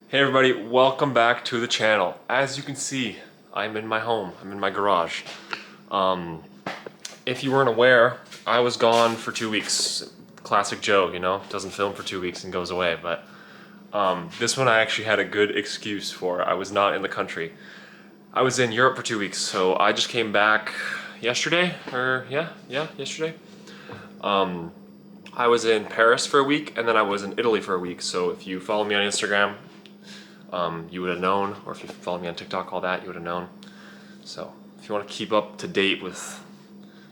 Hey everybody, welcome back to the channel. As you can see, I'm in my home, I'm in my garage. If you weren't aware, I was gone for 2 weeks. Classic Joe, you know, doesn't film for 2 weeks and goes away, but this one I actually had a good excuse for. I was not in the country. I was in Europe for 2 weeks, so I just came back yesterday, yesterday. I was in Paris for a week, and then I was in Italy for a week, so if you follow me on Instagram, you would have known, or if you follow me on TikTok, all that, you would have known. So if you want to keep up to date with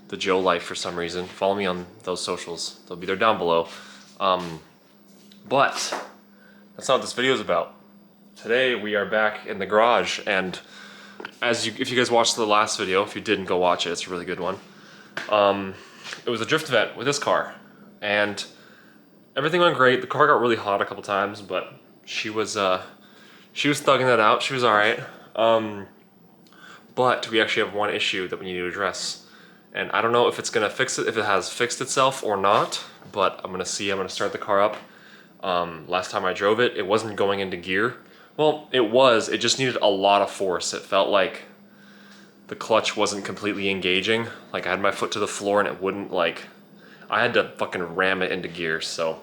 the Joe life for some reason, follow me on those socials. They'll be there down below. But that's not what this video is about. Today we are back in the garage, and if you guys watched the last video, if you didn't, go watch it. It's a really good one. It was a drift event with this car, and everything went great. The car got really hot a couple times, but she was thugging that out. She was all right. But we actually have one issue that we need to address, and I don't know if it's gonna fix it, if it has fixed itself or not. But I'm gonna see. I'm gonna start the car up. Last time I drove it, it wasn't going into gear. Well, it was. It just needed a lot of force. It felt like the clutch wasn't completely engaging. Like I had my foot to the floor and it wouldn't, like, I had to fucking ram it into gear. So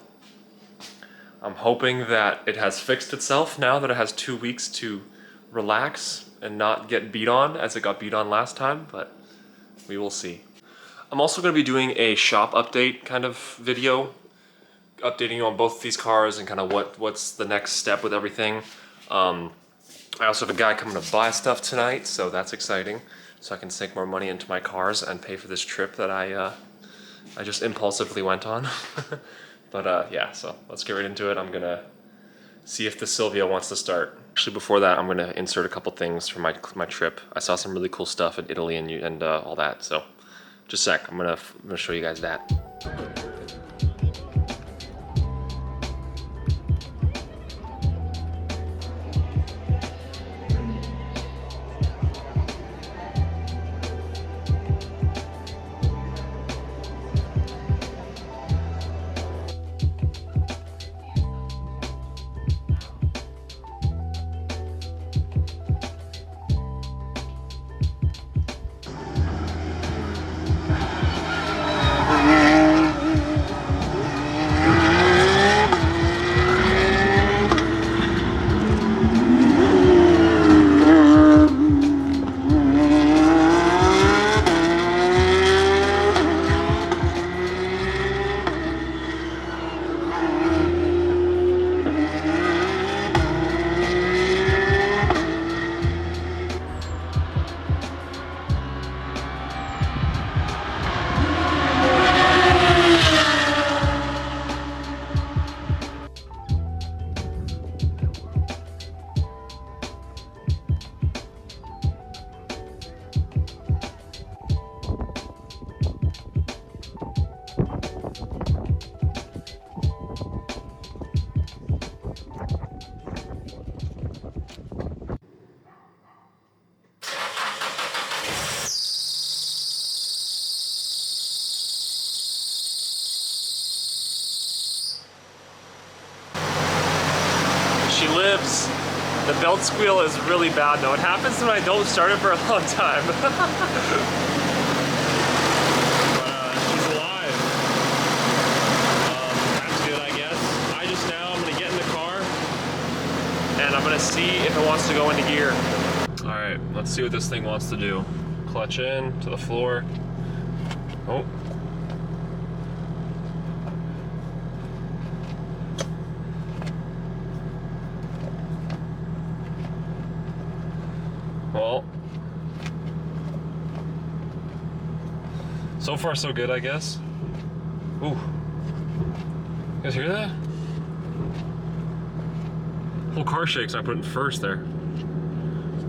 I'm hoping that it has fixed itself now that it has 2 weeks to relax and not get beat on as it got beat on last time, but we will see. I'm also going to be doing a shop update kind of video, updating you on both these cars and kind of what's the next step with everything. I also have a guy coming to buy stuff tonight, so that's exciting. So I can sink more money into my cars and pay for this trip that I just impulsively went on. But yeah, so let's get right into it. I'm gonna see if the Silvia wants to start. Actually, before that, I'm gonna insert a couple things from my trip. I saw some really cool stuff in Italy and all that. So just a sec, I'm gonna show you guys that. She lives. The belt squeal is really bad now. It happens when I don't start it for a long time. But she's alive. That's good, I guess. I'm gonna get in the car and I'm gonna see if it wants to go into gear. All right, let's see what this thing wants to do. Clutch in to the floor. Oh. Well, so far so good, I guess. Ooh, you guys hear that? Whole car shakes. I put it in first there.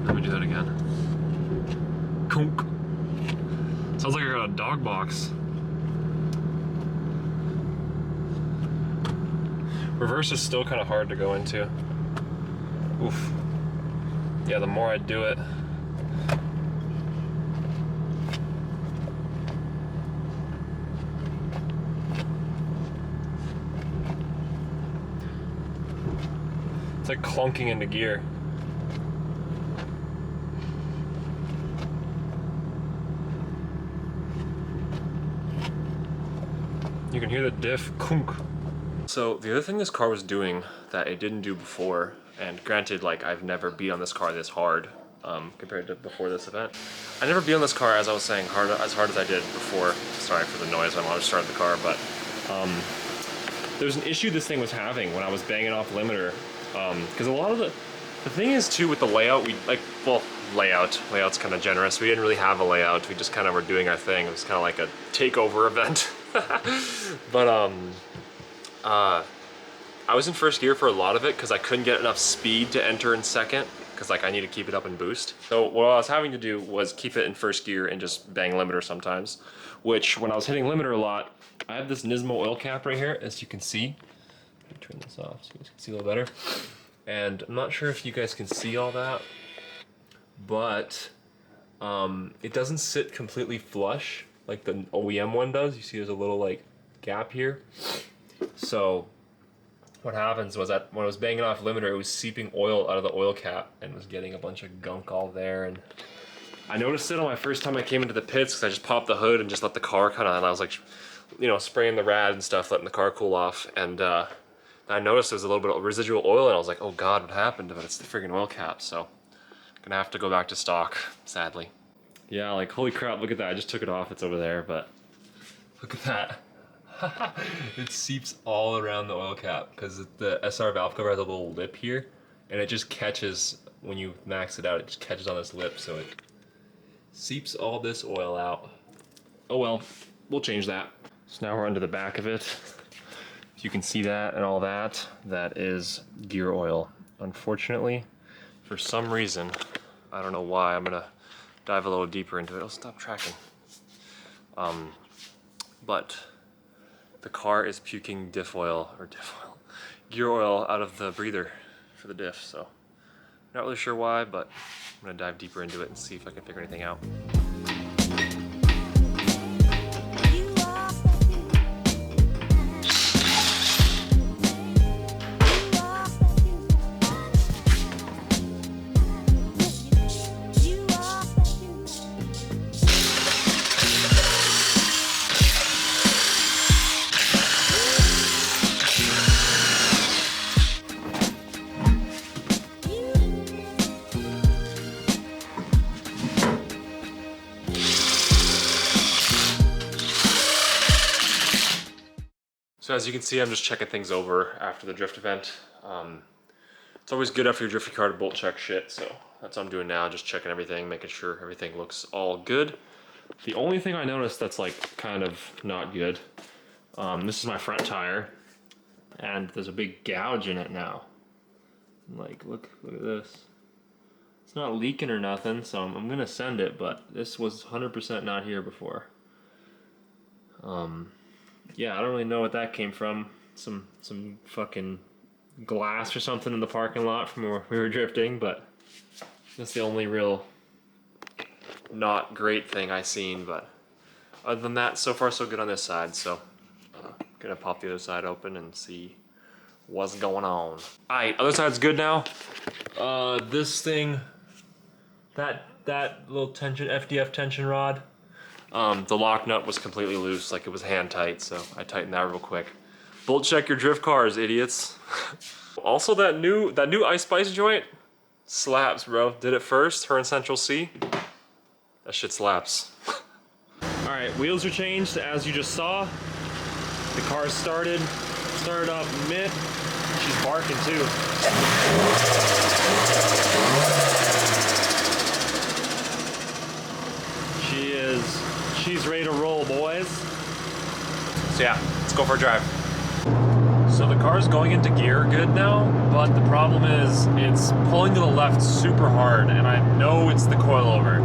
Let me do that again. Conk. Sounds like I got a dog box. Reverse is still kind of hard to go into. Oof. Yeah, the more I do it, like clunking into gear. You can hear the diff clunk. So the other thing this car was doing that it didn't do before, and granted, like I've never beat on this car this hard compared to before this event. I never beat on this car, as I was saying, as hard as I did before. Sorry for the noise, my mom just started the car, but there's an issue this thing was having when I was banging off limiter. Because a lot of the thing is too with the layout, layout's kind of generous. We didn't really have a layout. We just kind of were doing our thing. It was kind of like a takeover event. But I was in first gear for a lot of it because I couldn't get enough speed to enter in second because like I need to keep it up and boost. So what I was having to do was keep it in first gear and just bang limiter sometimes, which when I was hitting limiter a lot, I have this Nismo oil cap right here, as you can see. Let me turn this off so you guys can see a little better. And I'm not sure if you guys can see all that, but it doesn't sit completely flush like the OEM one does. You see there's a little like gap here. So what happens was that when I was banging off limiter, it was seeping oil out of the oil cap and was getting a bunch of gunk all there. And I noticed it on my first time I came into the pits because I just popped the hood and just let the car kind of, and I was like, you know, spraying the rad and stuff, letting the car cool off. And I noticed there was a little bit of residual oil and I was like, oh God, what happened? But it's the friggin' oil cap. So gonna have to go back to stock, sadly. Yeah, like holy crap, look at that. I just took it off, it's over there, but look at that. It seeps all around the oil cap because the SR valve cover has a little lip here and it just catches, when you max it out, it just catches on this lip, so it seeps all this oil out. Oh well, we'll change that. So now we're under the back of it. If you can see that and all that, that is gear oil. Unfortunately, for some reason, I don't know why, I'm gonna dive a little deeper into it. I'll stop tracking. But the car is puking gear oil out of the breather for the diff, so not really sure why, but I'm gonna dive deeper into it and see if I can figure anything out. So as you can see, I'm just checking things over after the drift event. It's always good after your drift car to bolt check shit, so that's what I'm doing now, just checking everything, making sure everything looks all good. The only thing I noticed that's like kind of not good, this is my front tire, and there's a big gouge in it now. Like, look at this. It's not leaking or nothing, so I'm gonna send it, but this was 100% not here before. Yeah, I don't really know what that came from. Some fucking glass or something in the parking lot from where we were drifting, but that's the only real not great thing I seen. But other than that, so far so good on this side. So gonna pop the other side open and see what's going on. Alright, other side's good now. This thing, that little tension FDF tension rod, the lock nut was completely loose, like it was hand tight, so I tightened that real quick. Bolt check your drift cars, idiots. Also, that new Ice Spice joint slaps, bro. Did it first, her and Central C. That shit slaps. All right, wheels are changed as you just saw. The car started up mid. She's barking too. She's ready to roll, boys. So yeah, let's go for a drive. So the car's going into gear good now, but the problem is it's pulling to the left super hard, and I know it's the coilover.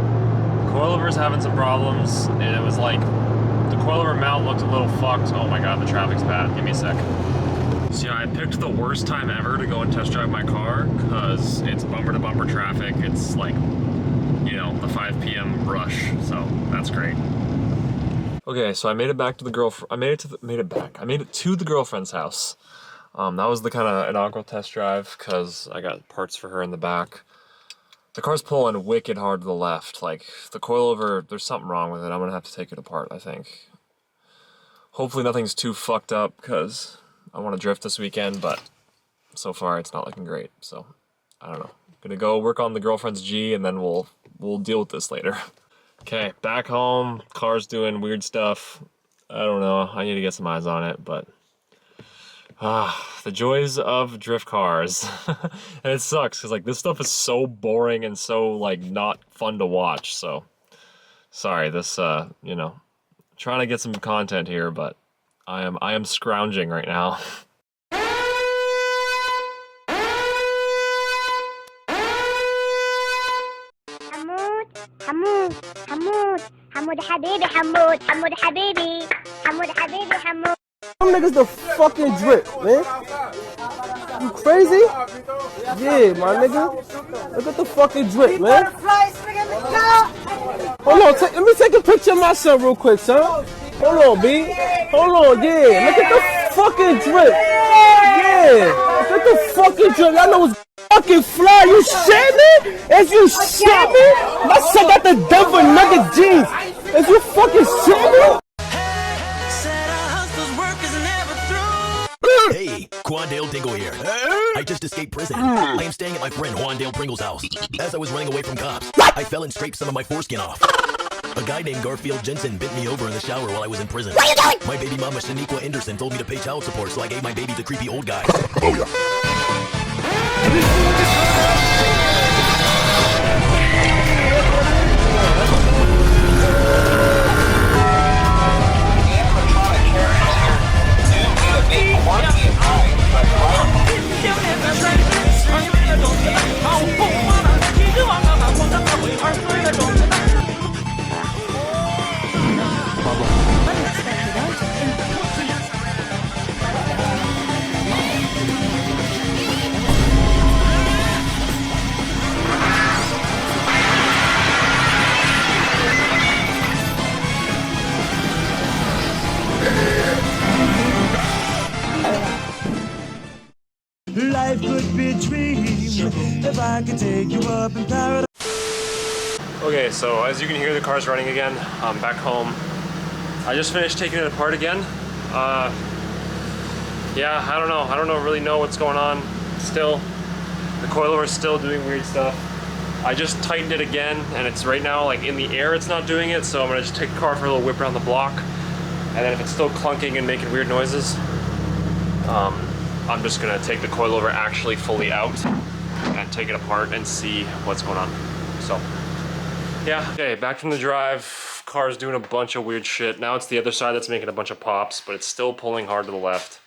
The coilover's having some problems, and it was like, the coilover mount looked a little fucked. Oh my God, the traffic's bad. Give me a sec. So yeah, I picked the worst time ever to go and test drive my car, because it's bumper to bumper traffic. It's like, you know, the 5 p.m. rush, so that's great. Okay, so I made it back to the girlfriend. I made it to the girlfriend's house. That was the kind of inaugural test drive because I got parts for her in the back. The car's pulling wicked hard to the left. Like, the coilover, there's something wrong with it. I'm gonna have to take it apart, I think. Hopefully nothing's too fucked up because I want to drift this weekend, but so far it's not looking great. So, I don't know. Gonna go work on the girlfriend's G and then we'll deal with this later. Okay, back home. Car's doing weird stuff. I don't know. I need to get some eyes on it, but the joys of drift cars. And it sucks because like this stuff is so boring and so like not fun to watch. So sorry, this you know, trying to get some content here, but I am scrounging right now. حمود حبيبي حمود حبيبي حمود. Them niggas the fucking drip, man. You crazy? Yeah, my nigga. Look at the fucking drip, man. Hold on, let me take a picture of myself real quick, son. Hold on, B. Hold on, yeah. Look at the fucking drip. Yeah. Look at the fucking drip. Y'all know it's fucking fly. You shit me? If you shit me, my son got the Denver Nugget jeans. If you fucking shit me? Hey, Quandale Dingle here. I just escaped prison. I am staying at my friend Juandale Pringle's house. As I was running away from cops, I fell and scraped some of my foreskin off. A guy named Garfield Jensen bent me over in the shower while I was in prison. What are you doing? My baby mama Shaniqua Anderson told me to pay child support, so I gave my baby to creepy old guys. Oh yeah. Life could be a dream if I could take you up in paradise. Okay, so as you can hear, the car's running again. I'm back home. I just finished taking it apart again. Yeah, I don't really know what's going on still. The coilover is still doing weird stuff. I just tightened it again, and it's right now like in the air it's not doing it, so I'm gonna just take the car for a little whip around the block, and then if it's still clunking and making weird noises, I'm just gonna take the coilover actually fully out and take it apart and see what's going on. So, yeah. Okay, back from the drive. Car's doing a bunch of weird shit. Now it's the other side that's making a bunch of pops, but it's still pulling hard to the left.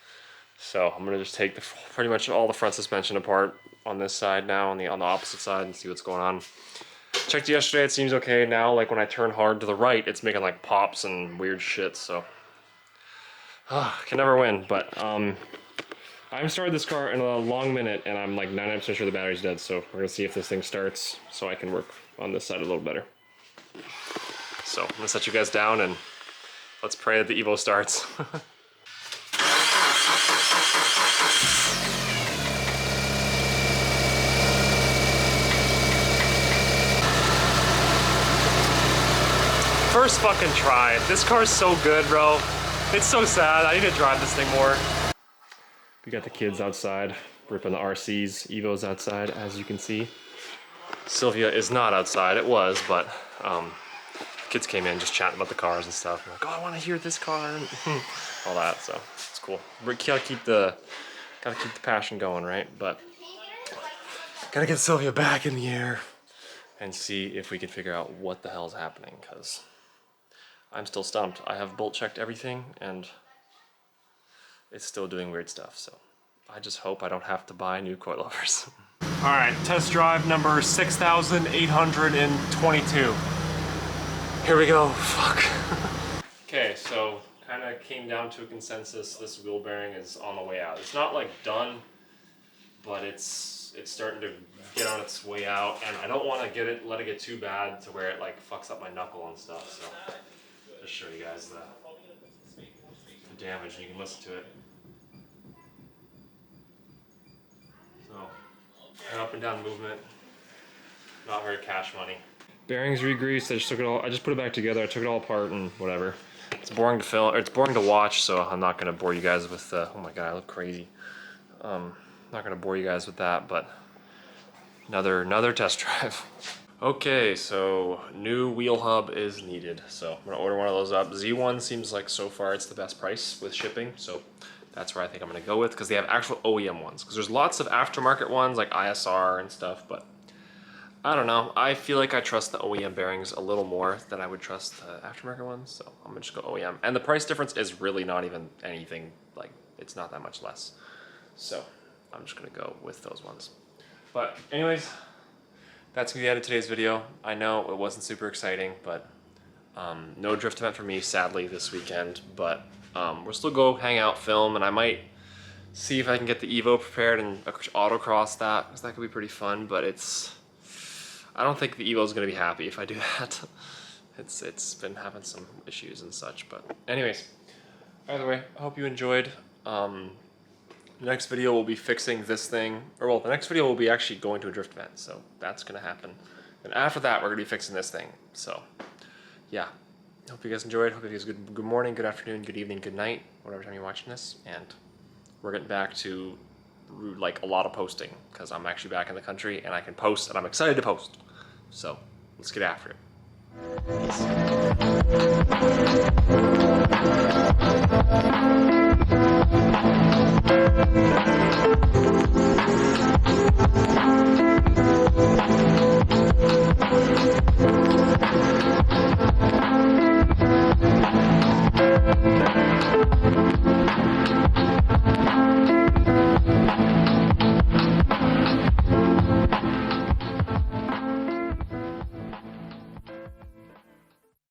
So I'm gonna just take pretty much all the front suspension apart on this side now, on the opposite side, and see what's going on. Checked yesterday, it seems okay. Now, like when I turn hard to the right, it's making like pops and weird shit. So, can never win. But I haven't started this car in a long minute, and I'm like 99% sure the battery's dead. So we're gonna see if this thing starts, so I can work on this side a little better. So I'm gonna set you guys down and let's pray that the Evo starts. First fucking try. This car's so good, bro. It's so sad. I need to drive this thing more. We got the kids outside, ripping the RCs. Evo's outside, as you can see. Silvia is not outside. It was, but kids came in just chatting about the cars and stuff. I'm like, oh, I want to hear this car and all that. So it's cool. We gotta keep the passion going, right? But gotta get Silvia back in the air and see if we can figure out what the hell's happening, because I'm still stumped. I have bolt checked everything and it's still doing weird stuff. So I just hope I don't have to buy new coilovers. All right, test drive number 6,822. Here we go, fuck. Okay, so kind of came down to a consensus. This wheel bearing is on the way out. It's not like done, but it's starting to get on its way out, and I don't want to let it get too bad to where it like fucks up my knuckle and stuff. So just show you guys the damage, and you can listen to it. So, an up and down movement. Not very cash money. Bearings re-greased. I just took it all. I just put it back together. I took it all apart and whatever. It's boring to film. Or it's boring to watch. So I'm not gonna bore you guys with. Oh my god, I look crazy. Not gonna bore you guys with that, but another test drive. Okay, so new wheel hub is needed. So I'm gonna order one of those up. Z1 seems like so far it's the best price with shipping. So that's where I think I'm gonna go with, because they have actual OEM ones. Because there's lots of aftermarket ones like ISR and stuff, but I don't know. I feel like I trust the OEM bearings a little more than I would trust the aftermarket ones. So I'm gonna just go OEM. And the price difference is really not even anything, like it's not that much less. So I'm just gonna go with those ones. But anyways, that's gonna be the end of today's video. I know it wasn't super exciting, but no drift event for me, sadly, this weekend. But we'll still go hang out, film, and I might see if I can get the Evo prepared and autocross that, because that could be pretty fun. But I don't think the Evo's gonna be happy if I do that. It's been having some issues and such. But anyways, either way, I hope you enjoyed. The next video will be fixing this thing, or well, the next video will be actually going to a drift event, so that's gonna happen. And after that, we're gonna be fixing this thing. So, yeah. Hope you guys enjoyed. Hope you guys good morning, good afternoon, good evening, good night, whatever time you're watching this. And we're getting back to like a lot of posting, because I'm actually back in the country and I can post, and I'm excited to post. So let's get after it. Peace.